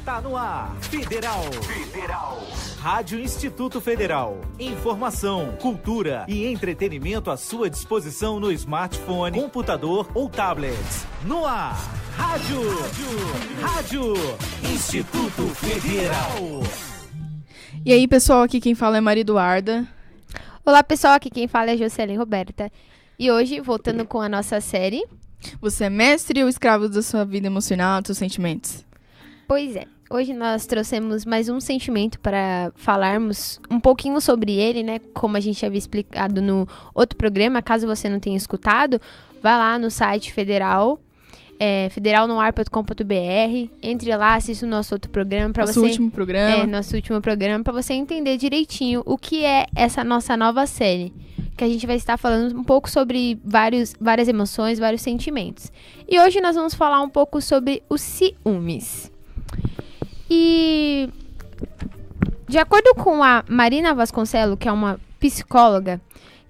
Está no ar. Federal. Rádio Instituto Federal. Informação, cultura e entretenimento à sua disposição no smartphone, computador ou tablet. No ar. Rádio Instituto Federal. E aí, pessoal, aqui quem fala é Maria Eduarda. Olá, pessoal, aqui quem fala é Jocely Roberta. E hoje, voltando com a nossa série... Você é mestre ou escravo da sua vida emocional, dos seus sentimentos? Pois é, hoje nós trouxemos mais um sentimento para falarmos um pouquinho sobre ele, né? Como a gente havia explicado no outro programa, caso você não tenha escutado, vá lá no site Federal, federalnoar.com.br, entre lá, assista o nosso outro programa para você... Nosso último programa, para você entender direitinho o que é essa nossa nova série. Que a gente vai estar falando um pouco sobre várias emoções, vários sentimentos. E hoje nós vamos falar um pouco sobre os ciúmes. E de acordo com a Marina Vasconcelos, que é uma psicóloga,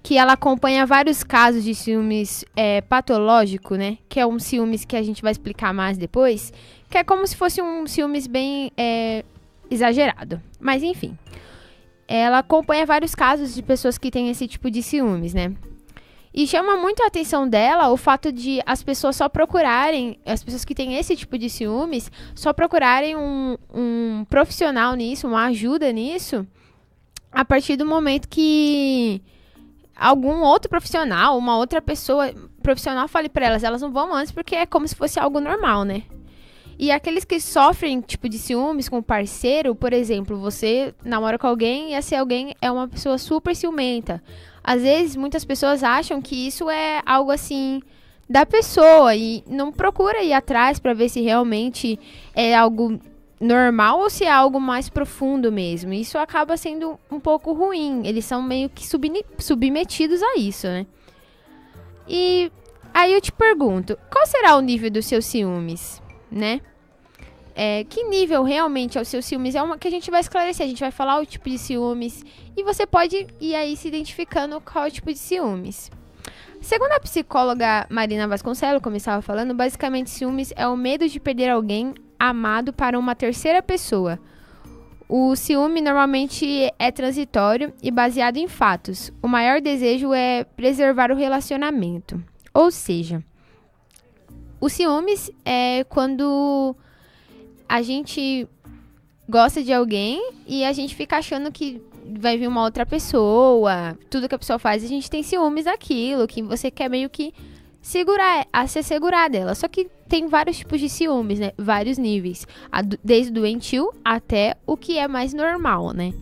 que ela acompanha vários casos de ciúmes patológico, né? Que é um ciúmes que a gente vai explicar mais depois, que é como se fosse um ciúmes bem exagerado. Mas enfim, ela acompanha vários casos de pessoas que têm esse tipo de ciúmes, né? E chama muito a atenção dela o fato de as pessoas que têm esse tipo de ciúmes, só procurarem um profissional nisso, uma ajuda nisso, a partir do momento que algum outro profissional, uma outra pessoa profissional fale pra elas não vão antes porque é como se fosse algo normal, né? E aqueles que sofrem, tipo, de ciúmes com o parceiro, por exemplo, você namora com alguém e esse alguém é uma pessoa super ciumenta. Às vezes, muitas pessoas acham que isso é algo, assim, da pessoa e não procura ir atrás pra ver se realmente é algo normal ou se é algo mais profundo mesmo. Isso acaba sendo um pouco ruim. Eles são meio que submetidos a isso, né? E aí eu te pergunto, qual será o nível dos seus ciúmes? Né? Que nível realmente é o seu ciúmes? É uma que a gente vai esclarecer. A gente vai falar o tipo de ciúmes e você pode ir aí se identificando qual é o tipo de ciúmes. Segundo a psicóloga Marina Vasconcelos, como eu estava falando, basicamente ciúmes é o medo de perder alguém amado para uma terceira pessoa. O ciúme normalmente é transitório e baseado em fatos. O maior desejo é preservar o relacionamento. Ou seja, o ciúmes é quando a gente gosta de alguém e a gente fica achando que vai vir uma outra pessoa. Tudo que a pessoa faz, a gente tem ciúmes daquilo, que você quer meio que se segurar dela. Só que tem vários tipos de ciúmes, né? Vários níveis. Desde o doentio até o que é mais normal, né?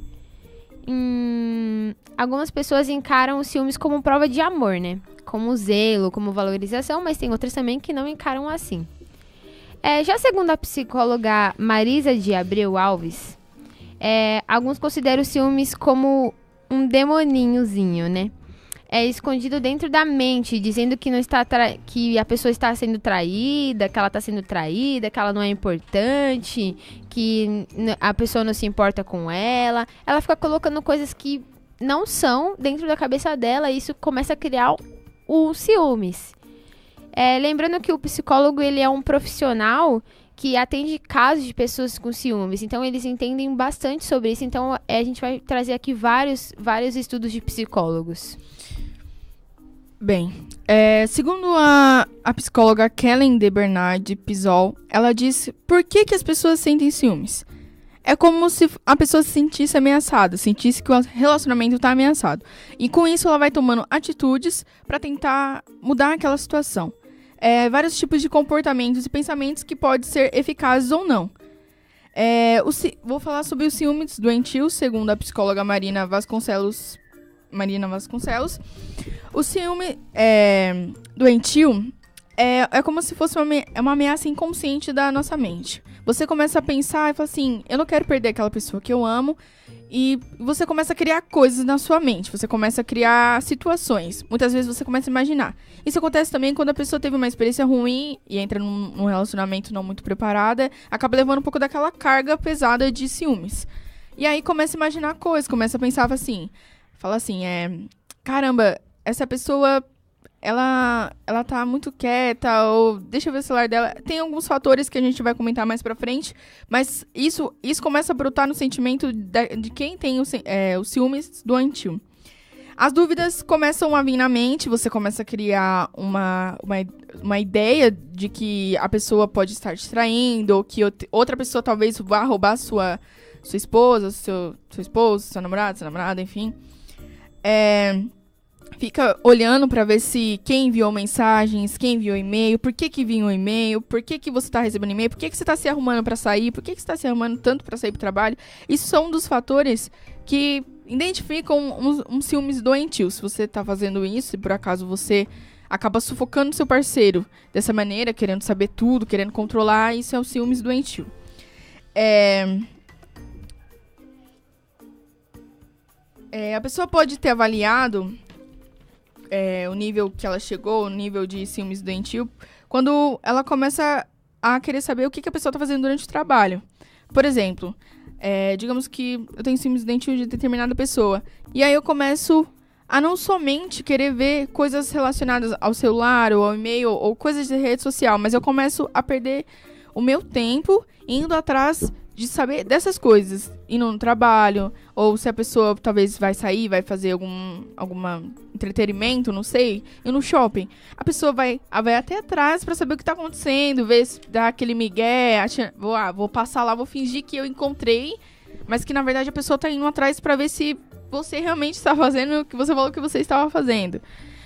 Algumas pessoas encaram os ciúmes como prova de amor, né? Como zelo, como valorização, mas tem outras também que não encaram assim. Já segundo a psicóloga Marisa de Abreu Alves, alguns consideram os ciúmes como um demoninhozinho, né? Escondido dentro da mente, dizendo que que a pessoa está sendo traída, que ela está sendo traída, que ela não é importante, que a pessoa não se importa com ela. Ela fica colocando coisas que não são dentro da cabeça dela e isso começa a criar os ciúmes. Lembrando que o psicólogo ele é um profissional que atende casos de pessoas com ciúmes. Então, eles entendem bastante sobre isso. Então, a gente vai trazer aqui vários estudos de psicólogos. Bem, segundo a psicóloga Kellen de Bernard Pizol, ela diz por que as pessoas sentem ciúmes. É como se a pessoa se sentisse ameaçada, sentisse que o relacionamento está ameaçado. E com isso ela vai tomando atitudes para tentar mudar aquela situação. Vários tipos de comportamentos e pensamentos que podem ser eficazes ou não. Vou falar sobre os ciúmes doentios, segundo a psicóloga Marina Vasconcelos. O ciúme doentio é como se fosse uma ameaça inconsciente da nossa mente. Você começa a pensar e fala assim, eu não quero perder aquela pessoa que eu amo. E você começa a criar coisas na sua mente. Você começa a criar situações. Muitas vezes você começa a imaginar. Isso acontece também quando a pessoa teve uma experiência ruim e entra num relacionamento não muito preparada. Acaba levando um pouco daquela carga pesada de ciúmes. E aí começa a imaginar coisas. Começa a pensar assim. Fala assim, caramba, essa pessoa ela tá muito quieta, ou deixa eu ver o celular dela. Tem alguns fatores que a gente vai comentar mais pra frente, mas isso começa a brotar no sentimento de quem tem os ciúmes doentio. As dúvidas começam a vir na mente, você começa a criar uma ideia de que a pessoa pode estar te traindo, ou que outra pessoa talvez vá roubar sua esposa, seu esposo, seu namorado, enfim. Fica olhando pra ver se quem enviou mensagens, quem enviou e-mail, por que enviou e-mail, por que você tá recebendo e-mail, por que você tá se arrumando pra sair, por que você tá se arrumando tanto pra sair pro trabalho. Isso são um dos fatores que identificam um ciúmes doentio. Se você tá fazendo isso e por acaso você acaba sufocando seu parceiro dessa maneira, querendo saber tudo, querendo controlar, isso é o ciúmes doentio. A pessoa pode ter avaliado o nível que ela chegou, o nível de ciúmes doentio, quando ela começa a querer saber o que a pessoa está fazendo durante o trabalho. Por exemplo, digamos que eu tenho ciúmes doentio de determinada pessoa, e aí eu começo a não somente querer ver coisas relacionadas ao celular, ou ao e-mail, ou coisas de rede social, mas eu começo a perder o meu tempo indo atrás de saber dessas coisas, indo no trabalho, ou se a pessoa talvez vai sair, vai fazer algum entretenimento, não sei, e no shopping. A pessoa vai até atrás pra saber o que tá acontecendo, ver se dá aquele migué, vou passar lá, vou fingir que eu encontrei, mas que na verdade a pessoa tá indo atrás pra ver se você realmente está fazendo o que você falou que você estava fazendo.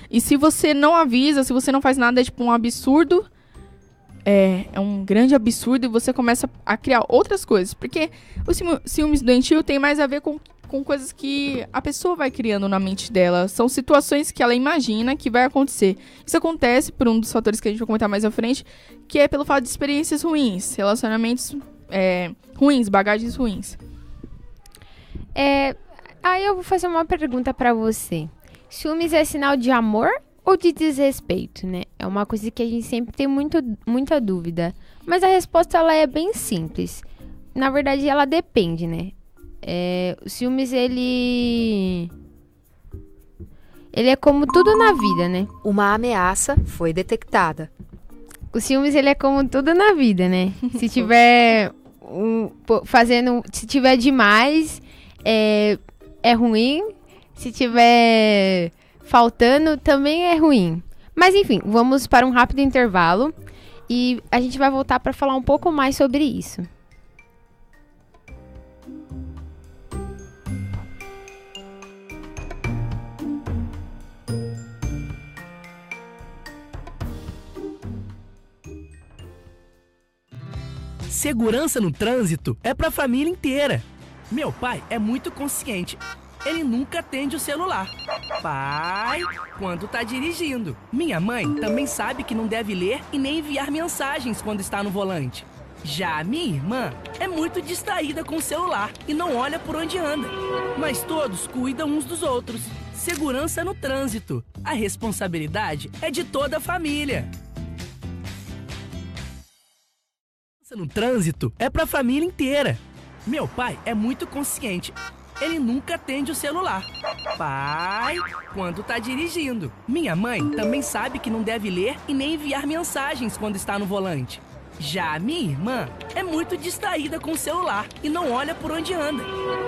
E se você não avisa, se você não faz nada, é tipo um absurdo. É um grande absurdo, e você começa a criar outras coisas. Porque o ciúmes doentio tem mais a ver com coisas que a pessoa vai criando na mente dela. São situações que ela imagina que vai acontecer. Isso acontece por um dos fatores que a gente vai comentar mais à frente, que é pelo fato de experiências ruins, relacionamentos ruins, bagagens ruins. Aí eu vou fazer uma pergunta pra você. Ciúmes é sinal de amor ou de desrespeito, né? É uma coisa que a gente sempre tem muita dúvida. Mas a resposta, ela é bem simples. Na verdade, ela depende, né? O ciúmes, ele é como tudo na vida, né? Uma ameaça foi detectada. O ciúmes, ele é como tudo na vida, né? Se tiver se tiver demais, é ruim. Se tiver faltando, também é ruim. Mas enfim, vamos para um rápido intervalo e a gente vai voltar para falar um pouco mais sobre isso. Segurança no trânsito é para a família inteira. Meu pai é muito consciente. Ele nunca atende o celular. Pai, quando tá dirigindo. Minha mãe também sabe que não deve ler e nem enviar mensagens quando está no volante. Já a minha irmã é muito distraída com o celular e não olha por onde anda. Mas todos cuidam uns dos outros. Segurança no trânsito. A responsabilidade é de toda a família. Segurança no trânsito é pra família inteira. Meu pai é muito consciente. Ele nunca atende o celular. Pai, quando tá dirigindo. Minha mãe também sabe que não deve ler e nem enviar mensagens quando está no volante. Já a minha irmã é muito distraída com o celular e não olha por onde anda.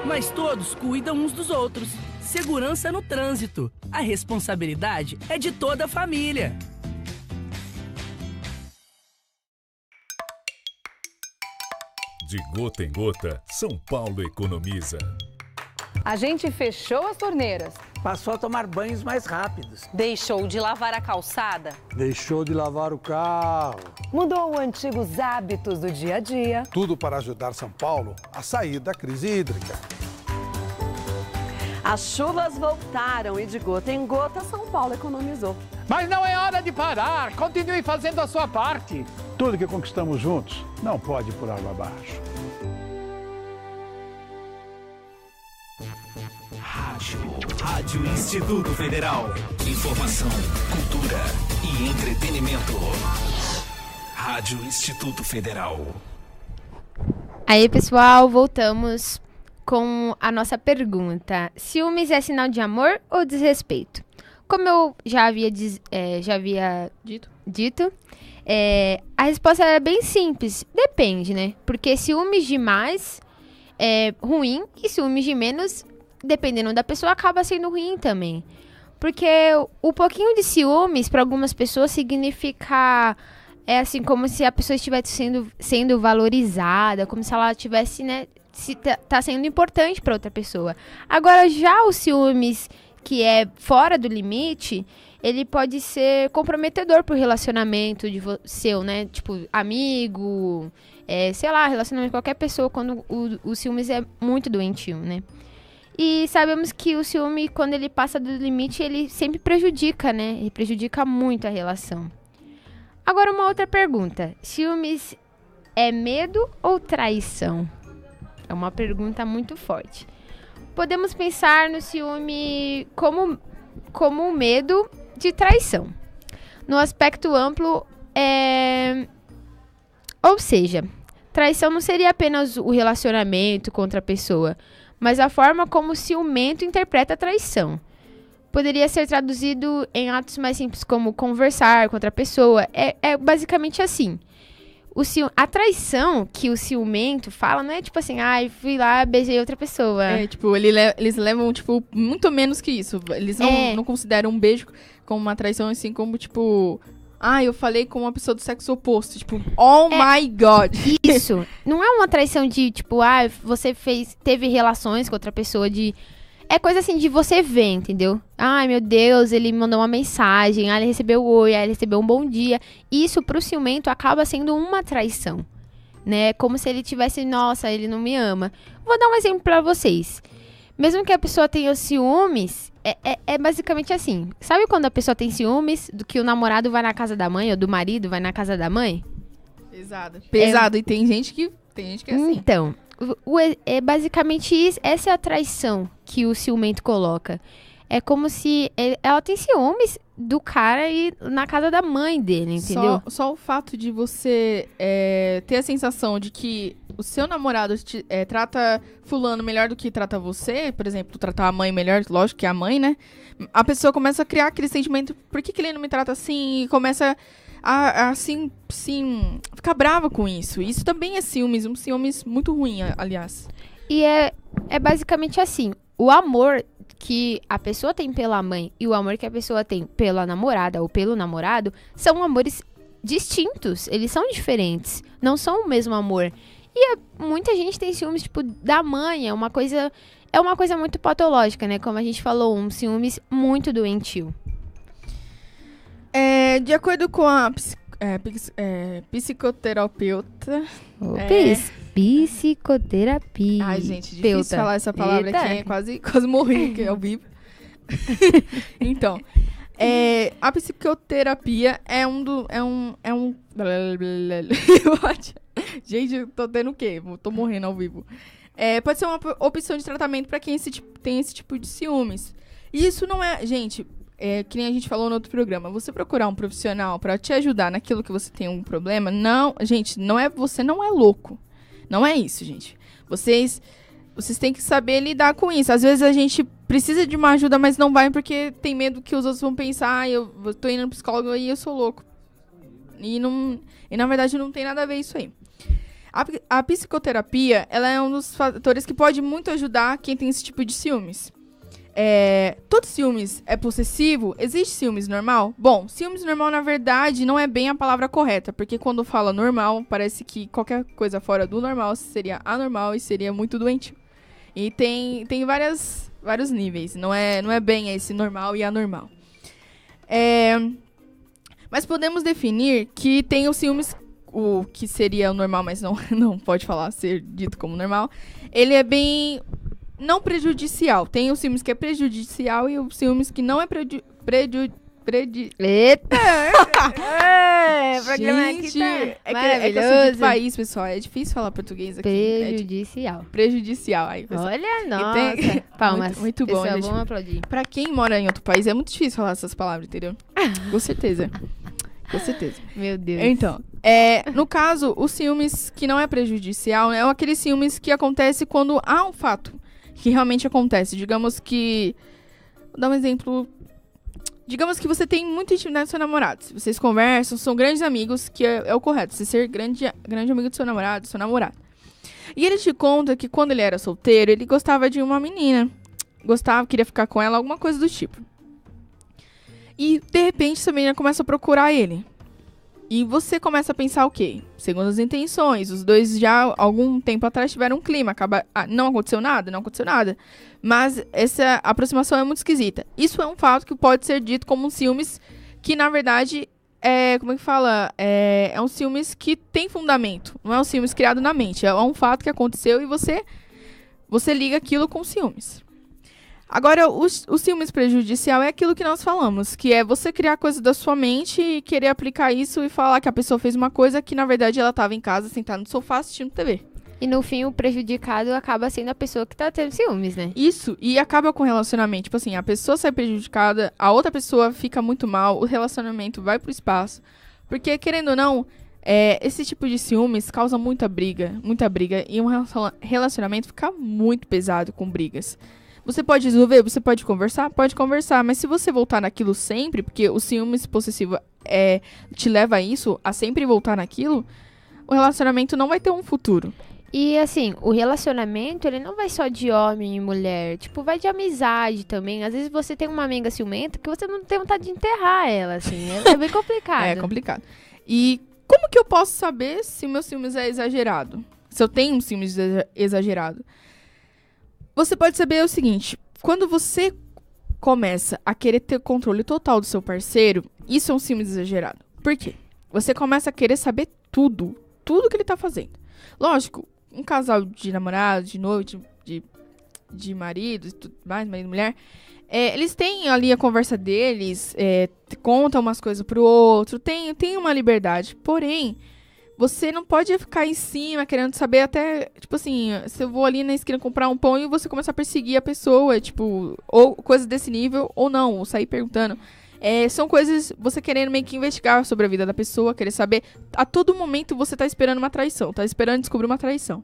Mas todos cuidam uns dos outros. Segurança no trânsito. A responsabilidade é de toda a família. De gota em gota, São Paulo economiza. A gente fechou as torneiras. Passou a tomar banhos mais rápidos. Deixou de lavar a calçada. Deixou de lavar o carro. Mudou antigos hábitos do dia a dia. Tudo para ajudar São Paulo a sair da crise hídrica. As chuvas voltaram e de gota em gota São Paulo economizou. Mas não é hora de parar. Continue fazendo a sua parte. Tudo que conquistamos juntos não pode ir por água abaixo. Rádio Instituto Federal. Informação, cultura e entretenimento. Rádio Instituto Federal. Aí, pessoal, voltamos com a nossa pergunta. Ciúmes é sinal de amor ou desrespeito? Como eu já havia dito, a resposta é bem simples. Depende, né? Porque ciúmes demais é ruim e ciúmes de menos, dependendo da pessoa, acaba sendo ruim também. Porque o pouquinho de ciúmes, para algumas pessoas, significa... É assim, como se a pessoa estivesse sendo valorizada, como se ela tivesse, né... tá sendo importante para outra pessoa. Agora, já os ciúmes que é fora do limite, ele pode ser comprometedor pro relacionamento seu, né? Tipo, amigo, sei lá, relacionamento com qualquer pessoa, quando o ciúmes é muito doentio, né? E sabemos que o ciúme, quando ele passa do limite, ele sempre prejudica, né? Ele prejudica muito a relação. Agora, uma outra pergunta. Ciúmes é medo ou traição? É uma pergunta muito forte. Podemos pensar no ciúme como um medo de traição. No aspecto amplo, ou seja, traição não seria apenas o relacionamento com outra pessoa, mas a forma como o ciumento interpreta a traição. Poderia ser traduzido em atos mais simples, como conversar com outra pessoa. É basicamente assim. A traição que o ciumento fala não é tipo assim, fui lá, beijei outra pessoa. Tipo, eles levam, tipo, muito menos que isso. Eles não consideram um beijo como uma traição, assim, como, tipo... eu falei com uma pessoa do sexo oposto. Tipo, oh my God. Isso. Não é uma traição de, tipo, você teve relações com outra pessoa de... É coisa assim de você ver, entendeu? Ai, meu Deus, ele me mandou uma mensagem, ele recebeu oi, ele recebeu um bom dia. Isso pro ciumento acaba sendo uma traição, né? Como se ele tivesse, nossa, ele não me ama. Vou dar um exemplo pra vocês. Mesmo que a pessoa tenha ciúmes, é basicamente assim. Sabe quando a pessoa tem ciúmes do que o namorado vai na casa da mãe, ou do marido vai na casa da mãe? Pesado. E tem gente que é assim. Então... É basicamente isso, essa é a traição que o ciumento coloca. É como se ela tem ciúmes do cara ir na casa da mãe dele, entendeu? Só o fato de você ter a sensação de que o seu namorado trata fulano melhor do que trata você, por exemplo, tratar a mãe melhor, lógico que é a mãe, né? A pessoa começa a criar aquele sentimento, por que ele não me trata assim? E começa assim, ficar brava com isso. Isso também é ciúmes, um ciúmes muito ruim, aliás. E é basicamente assim, o amor que a pessoa tem pela mãe e o amor que a pessoa tem pela namorada ou pelo namorado são amores distintos, eles são diferentes, não são o mesmo amor. E muita gente tem ciúmes, tipo, da mãe, é uma coisa muito patológica, né? Como a gente falou, um ciúmes muito doentio. De acordo com a psicoterapeuta... Psicoterapia. Ai, gente, difícil falar essa palavra aqui. Quase morri aqui ao vivo. Então, a psicoterapia é um... Gente, eu tô tendo o quê? Tô morrendo ao vivo. Pode ser uma opção de tratamento pra quem tem esse tipo de ciúmes. E isso não é... Gente... que nem a gente falou no outro programa, você procurar um profissional pra te ajudar naquilo que você tem um problema, não, gente, você não é louco. Não é isso, gente. Vocês têm que saber lidar com isso. Às vezes a gente precisa de uma ajuda, mas não vai porque tem medo que os outros vão pensar, eu tô indo no psicólogo e eu sou louco. E na verdade não tem nada a ver isso aí. A psicoterapia, ela é um dos fatores que pode muito ajudar quem tem esse tipo de ciúmes. Todo ciúmes é possessivo? Existe ciúmes normal? Bom, ciúmes normal, na verdade, não é bem a palavra correta, porque quando fala normal, parece que qualquer coisa fora do normal seria anormal e seria muito doentio. E tem vários níveis, não é bem esse normal e anormal. Mas podemos definir que tem os ciúmes, o que seria o normal, mas não pode ser dito como normal. Ele é bem... não prejudicial. Tem o ciúmes que é prejudicial e o ciúmes que não é Eita! Gente, é que eu sou de país, pessoal. É difícil falar português aqui. Prejudicial. Prejudicial. Aí, pessoal. Olha, nossa. Palmas. Muito bom. Vamos aplaudir. Pra quem mora em outro país, é muito difícil falar essas palavras, entendeu? Com certeza. Com certeza. Meu Deus. Então, no caso, os ciúmes que não é prejudicial é aquele ciúmes que acontece quando há um fato que realmente acontece. Digamos que... Vou dar um exemplo digamos que você tem muita intimidade com seu namorado. Vocês conversam, são grandes amigos, que é o correto. Você ser grande amigo do seu namorado, sua namorada. E ele te conta que quando ele era solteiro, ele gostava de uma menina. Queria ficar com ela, alguma coisa do tipo. E, de repente, essa menina começa a procurar ele. E você começa a pensar o quê? Segundo as intenções, os dois já, algum tempo atrás, tiveram um clima. Não aconteceu nada. Mas essa aproximação é muito esquisita. Isso é um fato que pode ser dito como um ciúmes que, na verdade, como é que fala? É um ciúmes que tem fundamento. Não é um ciúmes criado na mente. É um fato que aconteceu e você liga aquilo com ciúmes. Agora, o ciúmes prejudicial é aquilo que nós falamos, que é você criar coisa da sua mente e querer aplicar isso e falar que a pessoa fez uma coisa que, na verdade, ela estava em casa, sentada no sofá, assistindo TV. E, no fim, o prejudicado acaba sendo a pessoa que tá tendo ciúmes, né? Isso, e acaba com o relacionamento. Tipo assim, a pessoa sai prejudicada, a outra pessoa fica muito mal, o relacionamento vai pro espaço. Porque, querendo ou não, esse tipo de ciúmes causa muita briga, e um relacionamento fica muito pesado com brigas. Você pode resolver, você pode conversar, mas se você voltar naquilo sempre, porque o ciúmes possessivo te leva a isso, a sempre voltar naquilo, o relacionamento não vai ter um futuro. E assim, o relacionamento, ele não vai só de homem e mulher, tipo, vai de amizade também. Às vezes você tem uma amiga ciumenta que você não tem vontade de enterrar ela, assim, é bem complicado. É complicado. E como que eu posso saber se o meu ciúmes é exagerado? Se eu tenho um ciúmes exagerado? Você pode saber o seguinte, quando você começa a querer ter controle total do seu parceiro, isso é um ciúmes exagerado. Por quê? Você começa a querer saber tudo que ele tá fazendo. Lógico, um casal de namorado, de noivo, de marido e tudo mais, marido e mulher, eles têm ali a conversa deles, contam umas coisas pro outro, tem uma liberdade, porém, você não pode ficar em cima querendo saber até, tipo assim, se eu vou ali na esquina comprar um pão e você começar a perseguir a pessoa, tipo, ou coisas desse nível, ou não, ou sair perguntando. São coisas, você querendo meio que investigar sobre a vida da pessoa, querer saber. A todo momento você tá esperando uma traição, tá esperando descobrir uma traição.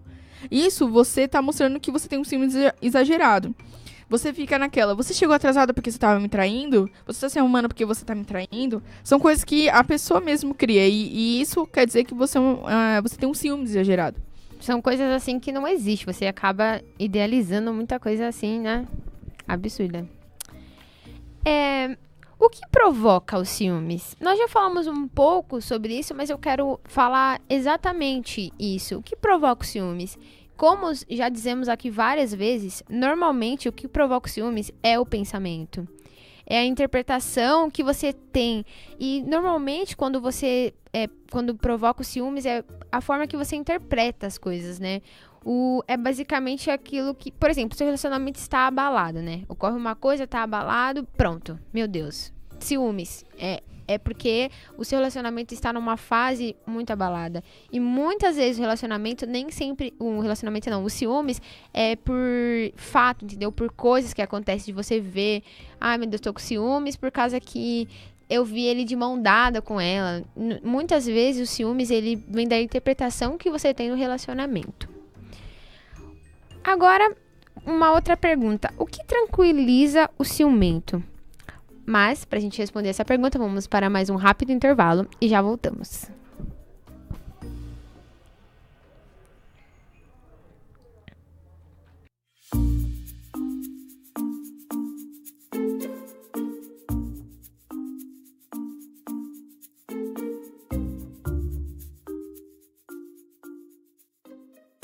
Isso você tá mostrando que você tem um ciúme exagerado. Você fica naquela, você chegou atrasada porque você tava me traindo? Você tá se arrumando porque você tá me traindo? São coisas que a pessoa mesmo cria. E isso quer dizer que você tem um ciúme exagerado. São coisas assim que não existe. Você acaba idealizando muita coisa assim, né? Absurda. O que provoca os ciúmes? Nós já falamos um pouco sobre isso, mas eu quero falar exatamente isso. O que provoca os ciúmes? Como já dizemos aqui várias vezes, normalmente o que provoca os ciúmes é o pensamento. É a interpretação que você tem. E normalmente quando provoca os ciúmes é a forma que você interpreta as coisas, né? É basicamente aquilo que, por exemplo, seu relacionamento está abalado, né? Ocorre uma coisa, está abalado, pronto. Meu Deus. Ciúmes. É porque o seu relacionamento está numa fase muito abalada. E muitas vezes o ciúmes é por fato, entendeu? Por coisas que acontecem de você ver. Ai, meu Deus, tô com ciúmes por causa que eu vi ele de mão dada com ela. Muitas vezes o ciúmes, ele vem da interpretação que você tem no relacionamento. Agora, uma outra pergunta. O que tranquiliza o ciumento? Mas, pra gente responder essa pergunta, vamos para mais um rápido intervalo e já voltamos.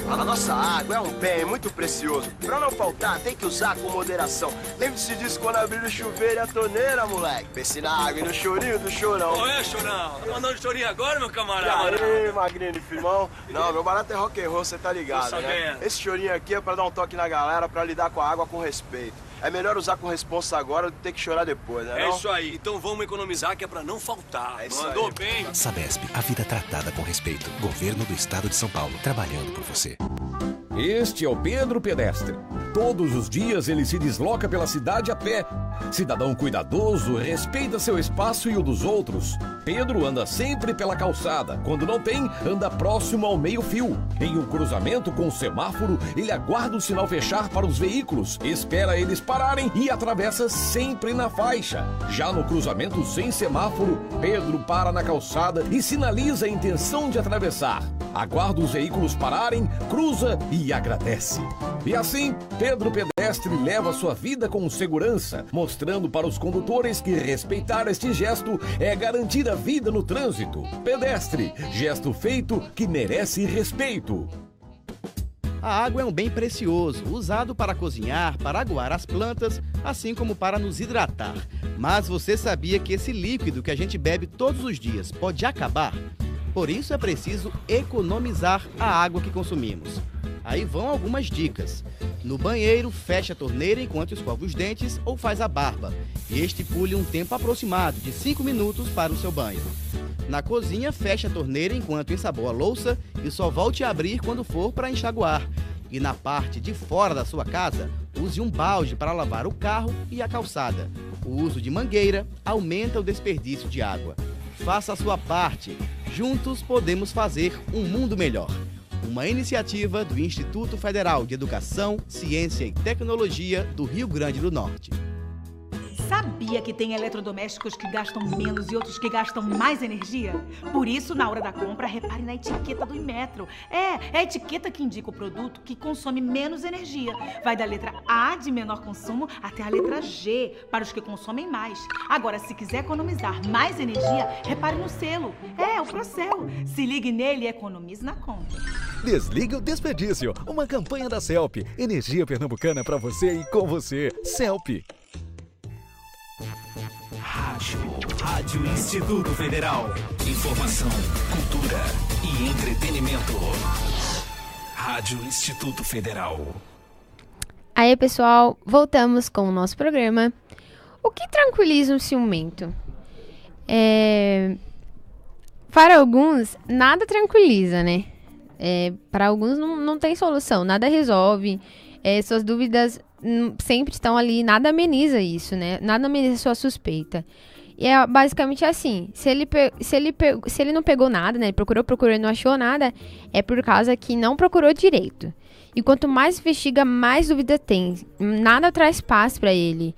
A nossa água é um bem muito precioso. Pra não faltar, tem que usar com moderação. Lembre-se disso quando abrir o chuveiro e a torneira, moleque. Pense na água e no chorinho do chorão. Qual é, chorão? Tá mandando chorinho agora, meu camarada? E aí, magrinho de firmão? Não, meu barato é rock and roll, você tá ligado, né? Esse chorinho aqui é pra dar um toque na galera, pra lidar com a água com respeito. É melhor usar com responsa agora do que ter que chorar depois, né? É isso aí. Então vamos economizar, que é pra não faltar. Mandou bem. Sabesp, a vida tratada com respeito. Governo do Estado de São Paulo, trabalhando por você. Este é o Pedro Pedestre. Todos os dias ele se desloca pela cidade a pé. Cidadão cuidadoso, respeita seu espaço e o dos outros. Pedro anda sempre pela calçada. Quando não tem, anda próximo ao meio-fio. Em um cruzamento com o semáforo, ele aguarda o sinal fechar para os veículos, espera eles pararem e atravessa sempre na faixa. Já no cruzamento sem semáforo, Pedro para na calçada e sinaliza a intenção de atravessar. Aguarda os veículos pararem, cruza e agradece. E assim, Pedro Pedestre leva sua vida com segurança, mostrando para os condutores que respeitar este gesto é garantir a vida no trânsito. Pedestre, gesto feito que merece respeito. A água é um bem precioso, usado para cozinhar, para aguar as plantas, assim como para nos hidratar. Mas você sabia que esse líquido que a gente bebe todos os dias pode acabar? Por isso é preciso economizar a água que consumimos. Aí vão algumas dicas. No banheiro, feche a torneira enquanto escova os dentes ou faz a barba. E estipule um tempo aproximado de 5 minutos para o seu banho. Na cozinha, feche a torneira enquanto ensaboa a louça e só volte a abrir quando for para enxaguar. E na parte de fora da sua casa, use um balde para lavar o carro e a calçada. O uso de mangueira aumenta o desperdício de água. Faça a sua parte. Juntos podemos fazer um mundo melhor. Uma iniciativa do Instituto Federal de Educação, Ciência e Tecnologia do Rio Grande do Norte. Sabia que tem eletrodomésticos que gastam menos e outros que gastam mais energia? Por isso, na hora da compra, repare na etiqueta do Inmetro. É a etiqueta que indica o produto que consome menos energia. Vai da letra A, de menor consumo, até a letra G, para os que consomem mais. Agora, se quiser economizar mais energia, repare no selo. O Procel. Se ligue nele e economize na conta. Desligue o desperdício. Uma campanha da CELP. Energia pernambucana para você e com você. CELP. Rádio Instituto Federal. Informação, cultura e entretenimento. Rádio Instituto Federal. Aí, pessoal, voltamos com o nosso programa. O que tranquiliza um ciumento? Para alguns, nada tranquiliza, né? Para alguns não tem solução, nada resolve. Suas dúvidas sempre estão ali, nada ameniza isso, né? Nada ameniza sua suspeita. E é basicamente assim, se ele não pegou nada, né? Ele procurou e não achou nada, é por causa que não procurou direito. E quanto mais investiga, mais dúvida tem. Nada traz paz pra ele.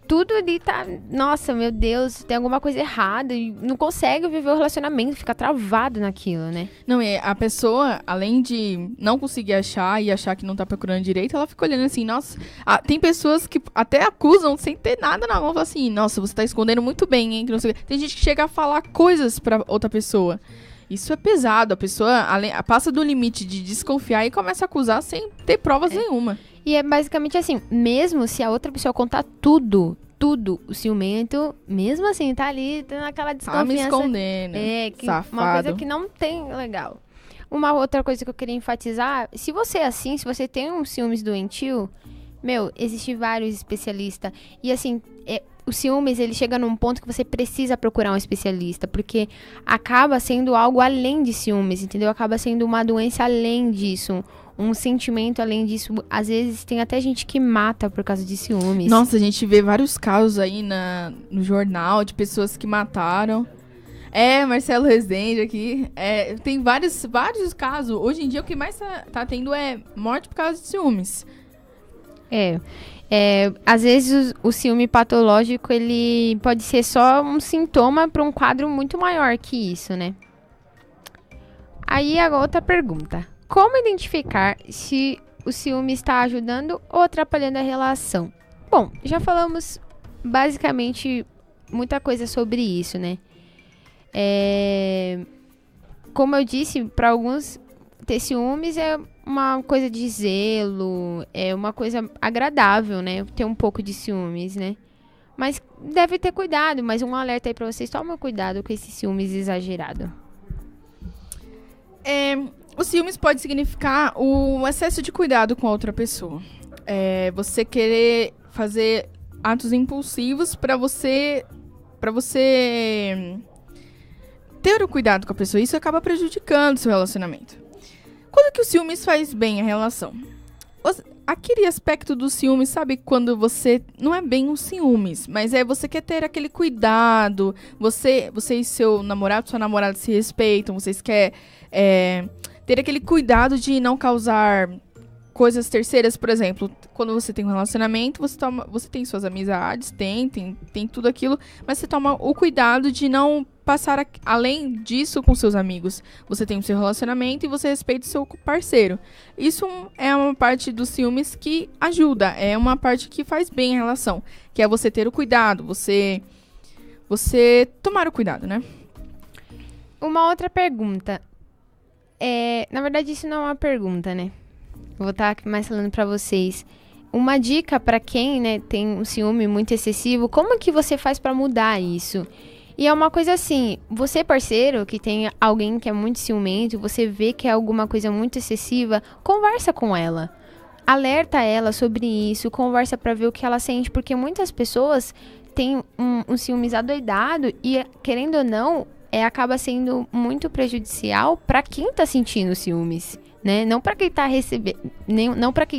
Tudo ali tá... Nossa, meu Deus, tem alguma coisa errada. E não consegue viver o relacionamento, fica travado naquilo, né? Não, a pessoa, além de não conseguir achar e achar que não tá procurando direito, ela fica olhando assim, nossa... tem pessoas que até acusam sem ter nada na mão, falam assim, nossa, você tá escondendo muito bem, hein? Que não sei. Tem gente que chega a falar coisas pra outra pessoa. Isso é pesado, a pessoa passa do limite de desconfiar e começa a acusar sem ter provas nenhuma. E é basicamente assim, mesmo se a outra pessoa contar tudo, o ciumento, mesmo assim, tá ali, tá naquela desconfiança. Me escondendo, safado. Uma coisa que não tem legal. Uma outra coisa que eu queria enfatizar, se você é assim, se você tem um ciúmes doentio, existe vários especialistas. E assim, o ciúmes, ele chega num ponto que você precisa procurar um especialista, porque acaba sendo algo além de ciúmes, entendeu? Acaba sendo uma doença além disso, um sentimento além disso. Às vezes tem até gente que mata por causa de ciúmes. Nossa, a gente vê vários casos aí no jornal de pessoas que mataram. Marcelo Rezende aqui. Tem vários casos. Hoje em dia o que mais tá tendo é morte por causa de ciúmes. Às vezes o ciúme patológico, ele pode ser só um sintoma para um quadro muito maior que isso, né? Aí a outra pergunta. Como identificar se o ciúme está ajudando ou atrapalhando a relação? Bom, já falamos basicamente muita coisa sobre isso, né? Como eu disse, para alguns ter ciúmes é uma coisa de zelo, é uma coisa agradável, né? Ter um pouco de ciúmes, né? Mas deve ter cuidado, mas um alerta aí pra vocês, tomem cuidado com esse ciúmes exagerado. O ciúmes pode significar o excesso de cuidado com a outra pessoa. Você querer fazer atos impulsivos pra você ter o cuidado com a pessoa. Isso acaba prejudicando o seu relacionamento. Quando que o ciúmes faz bem a relação? aquele aspecto do ciúme, sabe? Quando você... Não é bem um ciúmes, mas você quer ter aquele cuidado. Você e seu namorado, sua namorada se respeitam. Vocês querem ter aquele cuidado de não causar coisas terceiras. Por exemplo, quando você tem um relacionamento, você tem suas amizades, tem tudo aquilo. Mas você toma o cuidado de não passar além disso com seus amigos. Você tem o seu relacionamento e você respeita o seu parceiro. Isso é uma parte dos ciúmes que ajuda. É uma parte que faz bem a relação. Que é você ter o cuidado. Você tomar o cuidado, né? Uma outra pergunta. Na verdade, isso não é uma pergunta, né? Vou estar mais falando pra vocês. Uma dica pra quem, né, tem um ciúme muito excessivo. Como que você faz pra mudar isso? E é uma coisa assim, você parceiro que tem alguém que é muito ciumento, você vê que é alguma coisa muito excessiva, conversa com ela. Alerta ela sobre isso, conversa pra ver o que ela sente, porque muitas pessoas têm um ciúmes adoidado e, querendo ou não, acaba sendo muito prejudicial pra quem tá sentindo ciúmes. Né? Não para quem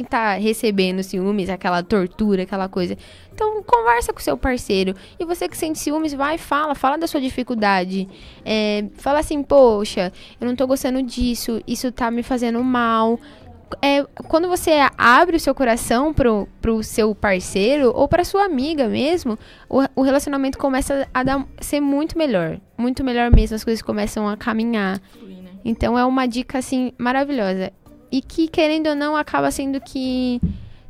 tá recebendo ciúmes, aquela tortura, aquela coisa. Então, conversa com seu parceiro. E você que sente ciúmes, fala da sua dificuldade. Fala assim, poxa, eu não tô gostando disso, isso tá me fazendo mal. Quando você abre o seu coração pro seu parceiro ou pra sua amiga mesmo, o relacionamento começa a ser muito melhor mesmo, as coisas começam a caminhar. Então é uma dica, assim, maravilhosa. E que, querendo ou não, acaba sendo que...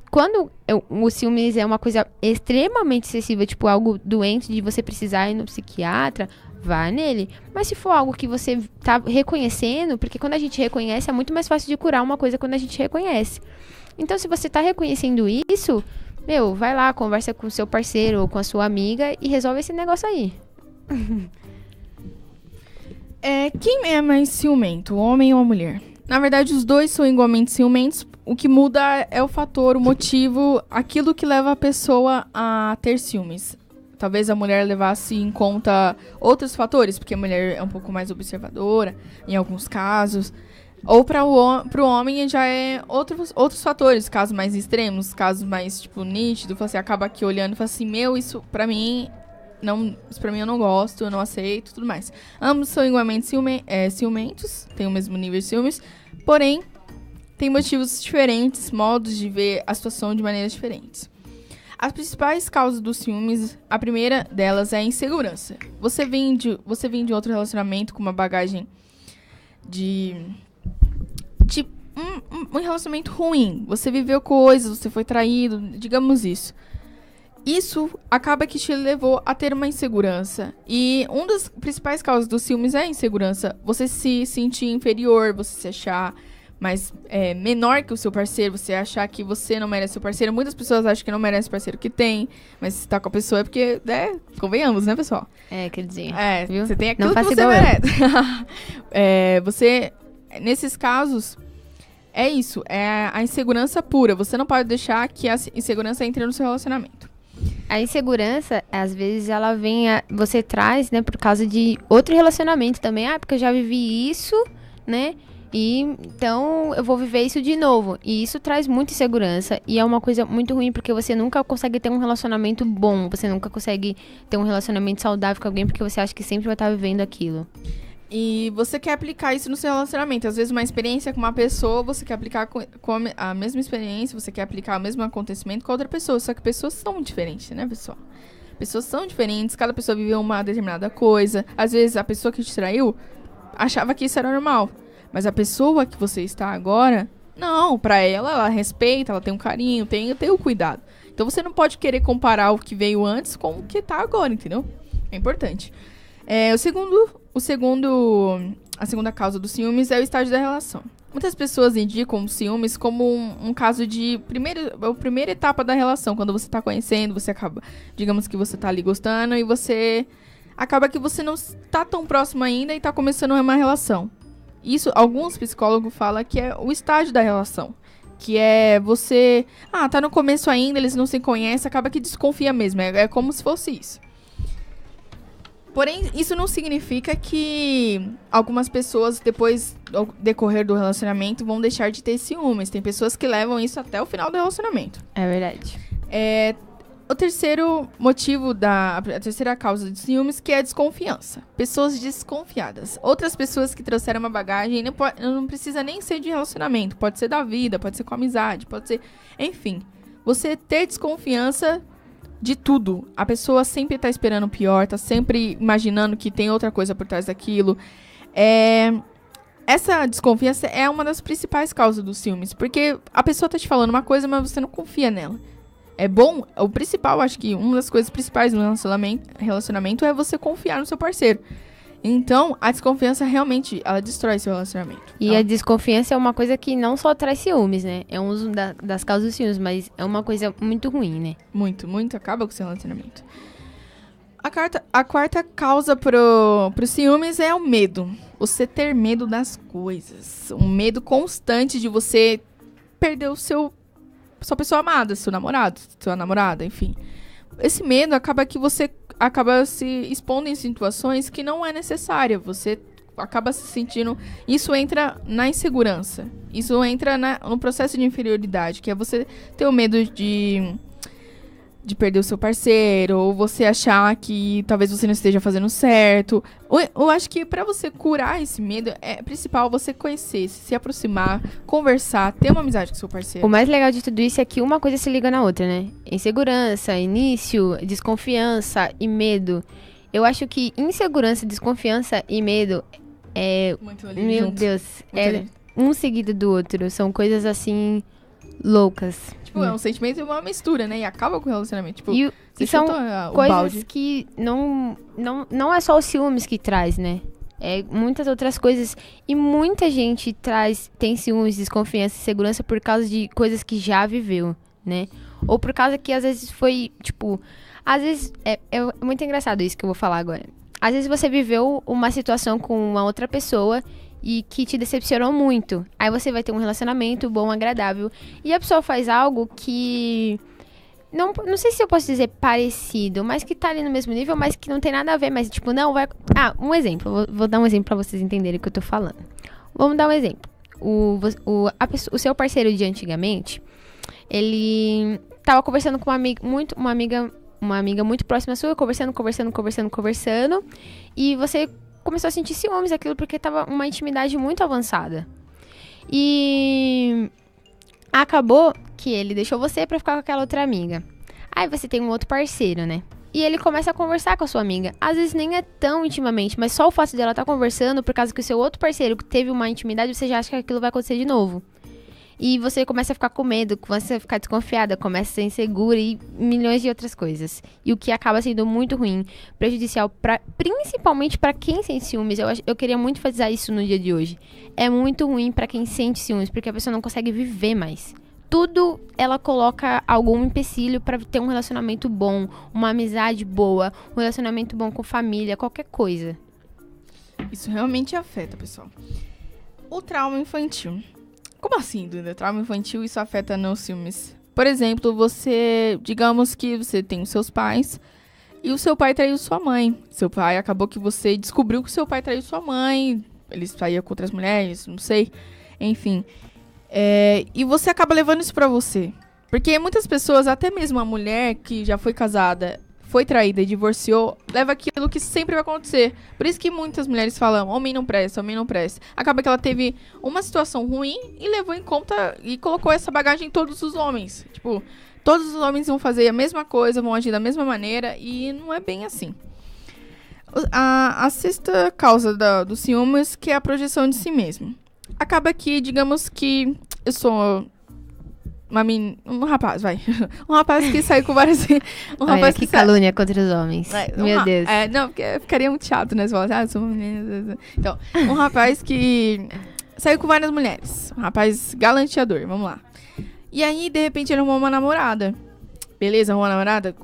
Quando o ciúmes é uma coisa extremamente excessiva, tipo algo doente de você precisar ir no psiquiatra, vá nele. Mas se for algo que você tá reconhecendo, porque quando a gente reconhece, é muito mais fácil de curar uma coisa quando a gente reconhece. Então, se você tá reconhecendo isso, vai lá, conversa com o seu parceiro ou com a sua amiga e resolve esse negócio aí. Quem é mais ciumento, o homem ou a mulher? Na verdade, os dois são igualmente ciumentos. O que muda é o fator, o motivo, aquilo que leva a pessoa a ter ciúmes. Talvez a mulher levasse em conta outros fatores, porque a mulher é um pouco mais observadora, em alguns casos. Ou para o homem já é outros fatores, casos mais extremos, casos mais, tipo, nítidos. Você acaba aqui olhando e fala assim, isso pra mim... Isso pra mim eu não gosto, eu não aceito, tudo mais. Ambos são igualmente ciumentos, têm o mesmo nível de ciúmes, porém, tem motivos diferentes, modos de ver a situação de maneiras diferentes. As principais causas dos ciúmes, a primeira delas é a insegurança. Você vem de outro relacionamento com uma bagagem de um relacionamento ruim. Você viveu coisas, você foi traído, digamos isso. Isso acaba que te levou a ter uma insegurança. E uma das principais causas dos ciúmes é a insegurança. Você se sentir inferior, você se achar menor que o seu parceiro, você achar que você não merece seu parceiro. Muitas pessoas acham que não merece o parceiro que tem, mas se tá com a pessoa é porque, convenhamos, né, pessoal? Quer dizer, viu? Você tem aquilo que você merece. Nesses casos, é isso, é a insegurança pura. Você não pode deixar que a insegurança entre no seu relacionamento. A insegurança, às vezes, ela você traz, né, por causa de outro relacionamento também. Porque eu já vivi isso, né, e então eu vou viver isso de novo. E isso traz muita insegurança e é uma coisa muito ruim, porque você nunca consegue ter um relacionamento bom, você nunca consegue ter um relacionamento saudável com alguém, porque você acha que sempre vai estar vivendo aquilo. E você quer aplicar isso no seu relacionamento. Às vezes, uma experiência com uma pessoa, você quer aplicar com a mesma experiência, você quer aplicar o mesmo acontecimento com outra pessoa. Só que pessoas são diferentes, né, pessoal? Pessoas são diferentes, cada pessoa viveu uma determinada coisa. Às vezes, a pessoa que te traiu achava que isso era normal. Mas a pessoa que você está agora, não, pra ela respeita, ela tem um carinho, tem o cuidado. Então, você não pode querer comparar o que veio antes com o que tá agora, entendeu? É importante. A segunda causa dos ciúmes é o estágio da relação. Muitas pessoas indicam ciúmes como um caso de primeira etapa da relação. Quando você tá conhecendo, você acaba, digamos que você tá ali gostando e você acaba que você não tá tão próximo ainda e tá começando uma relação. Isso, alguns psicólogos falam que é o estágio da relação. Que é você, tá no começo ainda, eles não se conhecem, acaba que desconfia mesmo. É como se fosse isso. Porém, isso não significa que algumas pessoas, depois do decorrer do relacionamento, vão deixar de ter ciúmes. Tem pessoas que levam isso até o final do relacionamento. É verdade. O terceiro motivo, a terceira causa de ciúmes, que é a desconfiança. Pessoas desconfiadas. Outras pessoas que trouxeram uma bagagem, não precisa nem ser de relacionamento. Pode ser da vida, pode ser com amizade, pode ser... Enfim, você ter desconfiança de tudo. A pessoa sempre tá esperando o pior, tá sempre imaginando que tem outra coisa por trás daquilo. Essa desconfiança é uma das principais causas dos ciúmes. Porque a pessoa tá te falando uma coisa, mas você não confia nela. É bom, o principal, acho que uma das coisas principais no relacionamento é você confiar no seu parceiro. Então, a desconfiança realmente, ela destrói seu relacionamento. E a desconfiança é uma coisa que não só traz ciúmes, né? É um das causas dos ciúmes, mas é uma coisa muito ruim, né? Muito, muito. Acaba com o seu relacionamento. A quarta causa pro ciúmes é o medo. Você ter medo das coisas. Um medo constante de você perder sua pessoa amada, seu namorado, sua namorada, enfim. Esse medo acaba que você acaba se expondo em situações que não é necessária. Você acaba se sentindo... Isso entra na insegurança. Isso entra no processo de inferioridade, que é você ter o medo de perder o seu parceiro, ou você achar que talvez você não esteja fazendo certo. Eu acho que pra você curar esse medo, é principal você conhecer, se aproximar, conversar, ter uma amizade com o seu parceiro. O mais legal de tudo isso é que uma coisa se liga na outra, né? Insegurança, início, desconfiança e medo. Eu acho que insegurança, desconfiança e medo é... Muito ali Meu junto. Deus. É um seguido do outro. São coisas assim... loucas. Tipo, é um sentimento e uma mistura, né? E acaba com o relacionamento. Tipo, e são coisas que não é só os ciúmes que traz, né? É muitas outras coisas. E muita gente tem ciúmes, desconfiança e insegurança por causa de coisas que já viveu, né? Ou por causa que às vezes foi, tipo... Às vezes, é muito engraçado isso que eu vou falar agora. Às vezes você viveu uma situação com uma outra pessoa... e que te decepcionou muito. Aí você vai ter um relacionamento bom, agradável. E a pessoa faz algo que... Não sei se eu posso dizer parecido, mas que tá ali no mesmo nível, mas que não tem nada a ver. Mas, tipo, não vai... um exemplo. Vou dar um exemplo pra vocês entenderem o que eu tô falando. Vamos dar um exemplo. O seu parceiro de antigamente, ele tava conversando com uma amiga muito próxima sua, conversando. E você... começou a sentir ciúmes daquilo porque tava uma intimidade muito avançada. E acabou que ele deixou você pra ficar com aquela outra amiga. Aí você tem um outro parceiro, né? E ele começa a conversar com a sua amiga. Às vezes nem é tão intimamente, mas só o fato dela estar conversando por causa que o seu outro parceiro teve uma intimidade, você já acha que aquilo vai acontecer de novo. E você começa a ficar com medo, começa a ficar desconfiada, começa a ser insegura e milhões de outras coisas. E o que acaba sendo muito ruim, prejudicial, principalmente pra quem sente ciúmes. Eu queria muito enfatizar isso no dia de hoje. É muito ruim pra quem sente ciúmes, porque a pessoa não consegue viver mais. Tudo ela coloca algum empecilho pra ter um relacionamento bom, uma amizade boa, um relacionamento bom com família, qualquer coisa. Isso realmente afeta, pessoal. O trauma infantil. Como assim, Duda? Trauma infantil, isso afeta nos ciúmes? Por exemplo, digamos que você tem os seus pais e o seu pai traiu sua mãe. Seu pai, acabou que você descobriu que o seu pai traiu sua mãe, ele saía com outras mulheres, não sei, enfim. E você acaba levando isso pra você. Porque muitas pessoas, até mesmo a mulher que já foi casada, foi traída e divorciou, leva aquilo que sempre vai acontecer. Por isso que muitas mulheres falam, homem não presta, homem não presta. Acaba que ela teve uma situação ruim e levou em conta e colocou essa bagagem em todos os homens. Tipo, todos os homens vão fazer a mesma coisa, vão agir da mesma maneira e não é bem assim. A sexta causa do ciúmes, que é a projeção de si mesmo. Acaba que, digamos que eu sou... um rapaz, vai. Um rapaz que saiu com várias... Olha, que calúnia contra os homens. Meu Deus. Não, porque ficaria muito chato, né? Você fala, eu sou uma menina. Então, um rapaz que saiu com várias mulheres. Um rapaz galanteador, vamos lá. E aí, de repente, ele arrumou uma namorada. Beleza, arrumou uma namorada,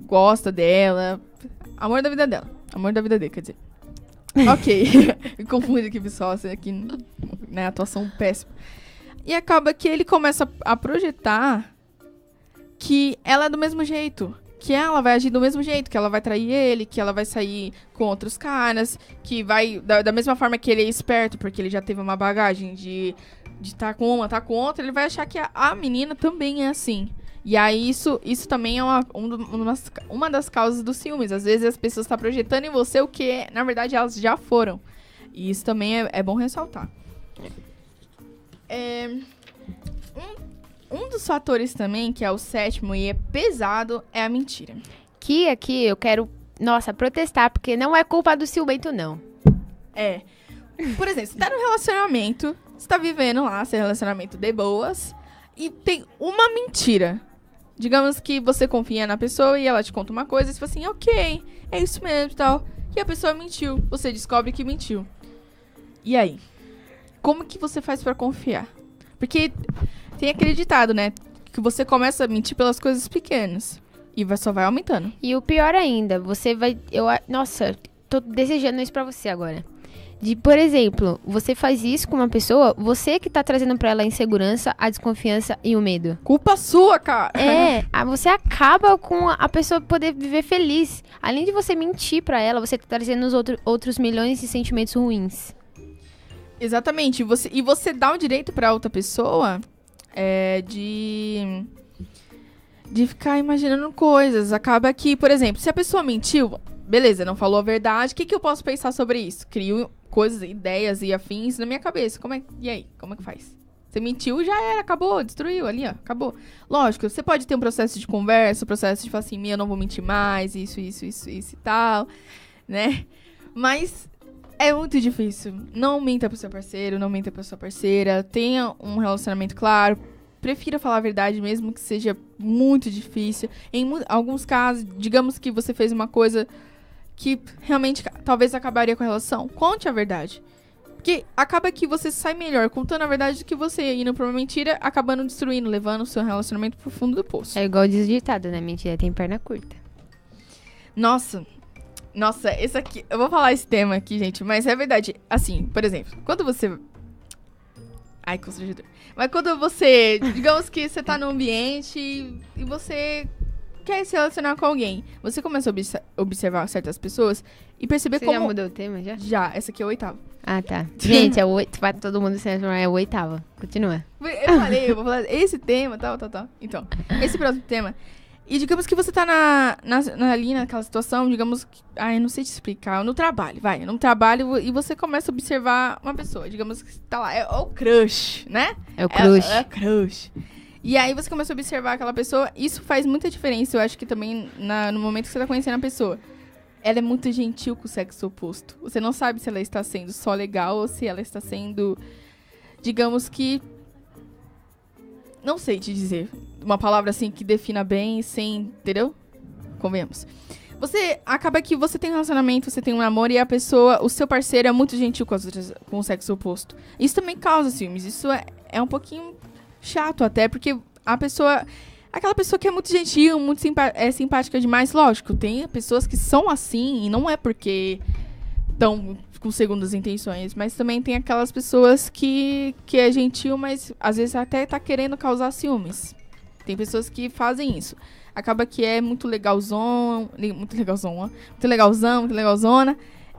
gosta dela. Amor da vida dela. Amor da vida dele, quer dizer. Ok. Me confundo aqui, pessoal. Isso aqui, né? Atuação péssima. E acaba que ele começa a projetar que ela é do mesmo jeito. que ela vai agir do mesmo jeito, que ela vai trair ele, que ela vai sair com outros caras, que vai, da mesma forma que ele é esperto, porque ele já teve uma bagagem de estar com uma, estar com outra, ele vai achar que a menina também é assim. E aí isso também é uma das causas dos ciúmes. Às vezes as pessoas estão projetando em você o que, na verdade, elas já foram. E isso também é bom ressaltar. Um dos fatores também, que é o 7º e é pesado, é a mentira. Que aqui eu quero, protestar, porque não é culpa do ciumento, não. Por exemplo, você tá no relacionamento, você tá vivendo lá seu relacionamento de boas, e tem uma mentira. Digamos que você confia na pessoa e ela te conta uma coisa, e você fala assim, ok, é isso mesmo e tal. E a pessoa mentiu, você descobre que mentiu. E aí? Como que você faz pra confiar? Porque tem aquele ditado, né? Que você começa a mentir pelas coisas pequenas. E só vai aumentando. E o pior ainda, você vai... tô desejando isso pra você agora. Por exemplo, você faz isso com uma pessoa, você que tá trazendo pra ela a insegurança, a desconfiança e o medo. Culpa sua, cara! Você acaba com a pessoa poder viver feliz. Além de você mentir pra ela, você tá trazendo os outros milhões de sentimentos ruins. Exatamente. E você dá o direito pra outra pessoa de ficar imaginando coisas. Acaba que, por exemplo, se a pessoa mentiu, beleza, não falou a verdade, o que eu posso pensar sobre isso? Crio coisas, ideias e afins na minha cabeça. E aí? Como é que faz? Você mentiu, já era, acabou, destruiu ali, ó, acabou. Lógico, você pode ter um processo de conversa, um processo de falar assim, eu não vou mentir mais, isso e tal, né? Mas é muito difícil. Não minta pro seu parceiro, não minta pra sua parceira, tenha um relacionamento claro, prefira falar a verdade mesmo que seja muito difícil. Em alguns casos, digamos que você fez uma coisa que realmente talvez acabaria com a relação, conte a verdade. Porque acaba que você sai melhor contando a verdade do que você indo pra uma mentira, acabando destruindo, levando o seu relacionamento pro fundo do poço. É igual diz o ditado, né? Mentira tem perna curta. Nossa, esse aqui... Eu vou falar esse tema aqui, gente, mas é verdade. Assim, por exemplo, quando você... Ai, constrangedor. Mas quando você... Digamos que você tá num ambiente e você quer se relacionar com alguém. Você começa a observar certas pessoas e perceber como... Você já mudou o tema, já? Já, essa aqui é a 8ª. Ah, tá. Gente, pra todo mundo se transformar, é a 8ª. Continua. Eu vou falar esse tema, tal. Então, esse próximo tema... E digamos que você tá ali naquela situação, digamos que... eu não sei te explicar. No trabalho, no trabalho e você começa a observar uma pessoa. Digamos que tá lá, é o crush, né? É o crush. É o crush. E aí você começa a observar aquela pessoa. Isso faz muita diferença, eu acho que também no momento que você tá conhecendo a pessoa. Ela é muito gentil com o sexo oposto. Você não sabe se ela está sendo só legal ou se ela está sendo, digamos que... Não sei te dizer. Uma palavra assim que defina bem, sem... Entendeu? Convenhamos. Você acaba que você tem um relacionamento, você tem um namoro e a pessoa, o seu parceiro é muito gentil com o sexo oposto. Isso também causa ciúmes. Isso é um pouquinho chato até, porque a pessoa... Aquela pessoa que é muito gentil, muito simpática demais, lógico. Tem pessoas que são assim e não é porque estão com segundas intenções, mas também tem aquelas pessoas que é gentil, mas às vezes até tá querendo causar ciúmes. Tem pessoas que fazem isso. Acaba que é muito legalzão, muito legalzona,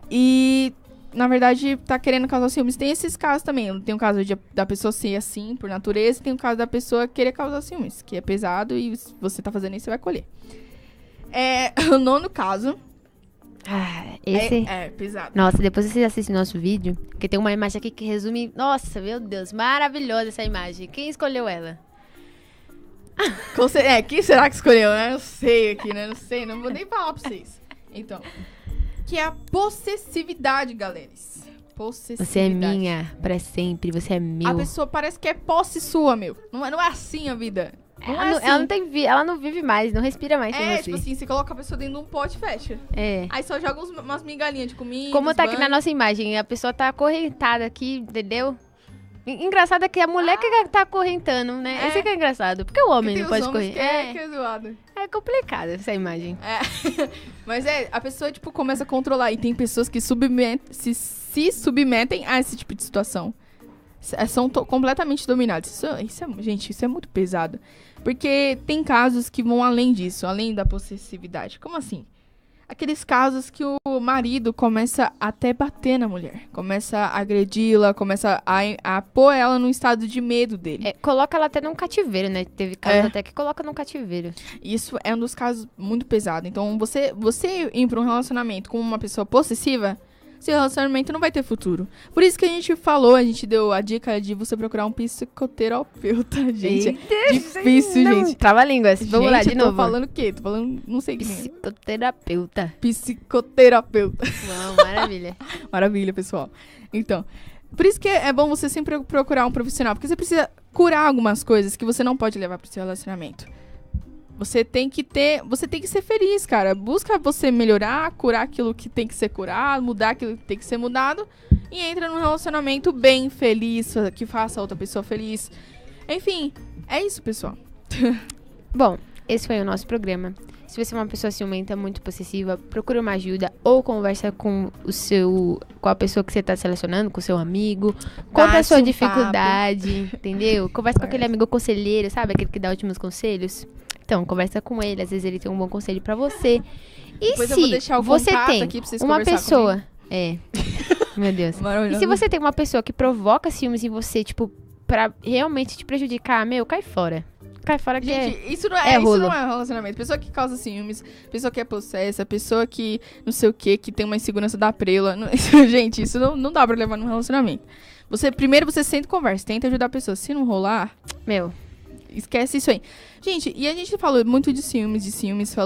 e na verdade tá querendo causar ciúmes. Tem esses casos também. Tem o caso da pessoa ser assim, por natureza, e tem o caso da pessoa querer causar ciúmes, que é pesado e você tá fazendo isso, você vai colher. O 9º caso... esse é pesado. Nossa, depois vocês assistem nosso vídeo, porque tem uma imagem aqui que resume... Nossa, meu Deus, maravilhosa essa imagem. Quem escolheu ela? Quem será que escolheu, né? Eu sei aqui, né? Não vou nem falar pra vocês. Então, que é a possessividade, galera. Possessividade. Você é minha pra sempre, você é meu. A pessoa parece que é posse sua, meu. Não é assim a vida. Ela não vive mais, não respira mais sem você. Tipo assim, você coloca a pessoa dentro de um pote e fecha. Aí só joga umas migalhinhas de comida. Como tá aqui na nossa imagem, a pessoa tá acorrentada aqui, entendeu? Engraçado é que a mulher que tá acorrentando, né? Esse que é engraçado. Porque o homem não pode correr. Que é zoado. É complicado essa imagem. Mas a pessoa, tipo, começa a controlar. E tem pessoas que se submetem a esse tipo de situação. são completamente dominados. Gente, isso é muito pesado. Porque tem casos que vão além disso, além da possessividade. Como assim? Aqueles casos que o marido começa até bater na mulher. Começa a agredi-la, começa a pôr ela num estado de medo dele. Coloca ela até num cativeiro, né? Teve casos até que coloca num cativeiro. Isso é um dos casos muito pesados. Então, você ir pra um relacionamento com uma pessoa possessiva, seu relacionamento não vai ter futuro. Por isso que a gente deu a dica de você procurar um psicoterapeuta, gente. Eita, difícil, gente. Trava a língua. Vamos lá, de novo. Tô falando o quê? Tô falando, não sei o que. Psicoterapeuta. Uau, maravilha. Maravilha, pessoal. Então, por isso que é bom você sempre procurar um profissional, porque você precisa curar algumas coisas que você não pode levar pro seu relacionamento. Você tem que ser feliz, cara. Busca você melhorar, curar aquilo que tem que ser curado, mudar aquilo que tem que ser mudado. E entra num relacionamento bem feliz, que faça a outra pessoa feliz. Enfim, é isso, pessoal. Bom, esse foi o nosso programa. Se você é uma pessoa ciumenta, muito possessiva, procura uma ajuda ou conversa com a pessoa que você tá se relacionando, com o seu amigo, conta a sua dificuldade, entendeu? Conversa com aquele amigo conselheiro, sabe? Aquele que dá ótimos conselhos. Então, conversa com ele, às vezes ele tem um bom conselho pra você. E depois se você tem aqui pra vocês uma pessoa... Meu Deus. E se você tem uma pessoa que provoca ciúmes em você, tipo, pra realmente te prejudicar, cai fora. Cai fora que gente, isso não é relacionamento. Pessoa que causa ciúmes, pessoa que é possessa, pessoa que não sei o que tem uma insegurança da prela. Gente, isso não dá pra levar num relacionamento. Primeiro você senta e conversa, tenta ajudar a pessoa. Se não rolar, esquece isso aí. Gente, e a gente falou muito de ciúmes,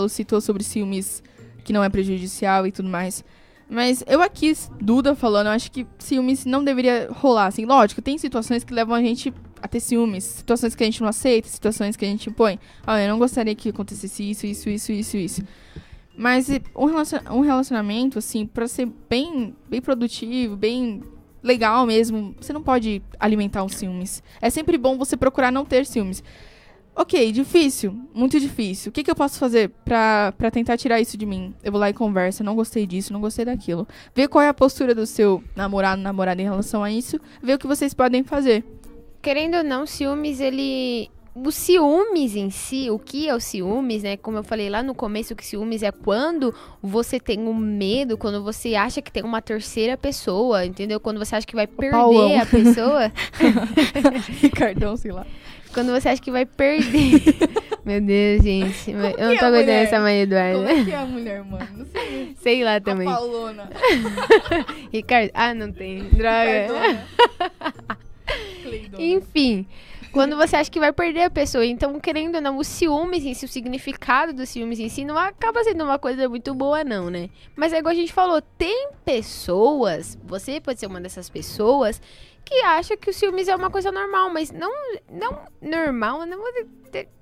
citou sobre ciúmes que não é prejudicial e tudo mais. Mas eu aqui, Duda falando, eu acho que ciúmes não deveria rolar, assim. Lógico, tem situações que levam a gente a ter ciúmes, situações que a gente não aceita, situações que a gente impõe. Eu não gostaria que acontecesse isso. Mas um relacionamento, assim, pra ser bem produtivo, bem legal mesmo, você não pode alimentar os ciúmes. É sempre bom você procurar não ter ciúmes. Ok, difícil, muito difícil. O que eu posso fazer pra tentar tirar isso de mim? Eu vou lá e converso, não gostei disso, não gostei daquilo. Ver qual é a postura do seu namorada em relação a isso, ver o que vocês podem fazer. Querendo ou não, ciúmes, os ciúmes em si, o que é o ciúmes, né? Como eu falei lá no começo, que ciúmes é quando você tem um medo, quando você acha que tem uma terceira pessoa, entendeu? Quando você acha que vai perder a pessoa. Ricardão, sei lá. Quando você acha que vai perder. Meu Deus, gente. Eu não tô aguentando essa mãe Eduarda. Como é que é a mulher, mano? Não sei. Sei lá também. A Paulona. Ricardo. Não tem. Droga. Enfim. Quando você acha que vai perder a pessoa. Então, querendo ou não, os ciúmes em si, o significado dos ciúmes em si, não acaba sendo uma coisa muito boa, não, né? Mas é igual a gente falou, tem pessoas, você pode ser uma dessas pessoas, que acha que o ciúmes é uma coisa normal, mas não normal, não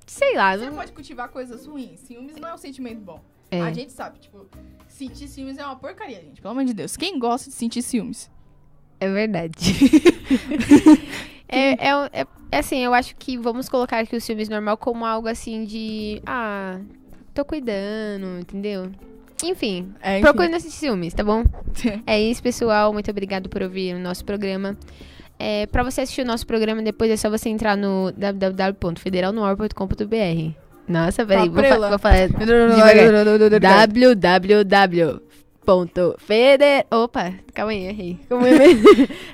sei lá. Você pode cultivar coisas ruins. Ciúmes não é um sentimento bom. A gente sabe, tipo, sentir ciúmes é uma porcaria, gente. Pelo amor de Deus. Quem gosta de sentir ciúmes? É verdade. Assim, eu acho que vamos colocar aqui o ciúmes normal como algo assim de... tô cuidando, entendeu? Enfim, procure nesses ciúmes, tá bom? É isso, pessoal. Muito obrigado por ouvir o nosso programa. Pra você assistir o nosso programa, depois é só você entrar no www.federalnoar.com.br. Nossa, peraí, vou falar Opa, calma aí, errei.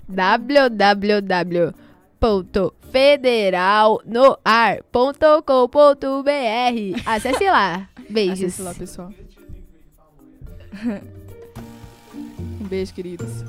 www.federalnoar.com.br. Acesse lá. Beijos. Acesse lá, pessoal. Um beijo, queridos.